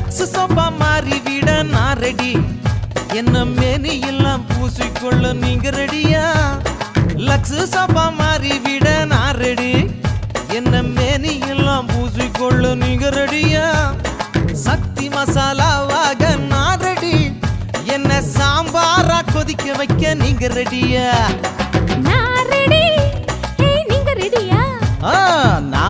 Lux sofa மாறி விட நான் ரெடி. என்ன மேனி எல்லாம் பூசிக்கொள்ள நீங்க ரெடியா? லக்ஸ் சோபா மாறி விட நான் ரெடி. என்ன மேனி எல்லாம் பூசிக்கொள்ள நீங்க ரெடியா? சக்தி மசாலாவாக நான் ரெடி. என்ன சாம்பாரா கொதிக்க வைக்க நீங்க ரெடியா? நான் ரெடி. நீங்க ரெடியா? நான்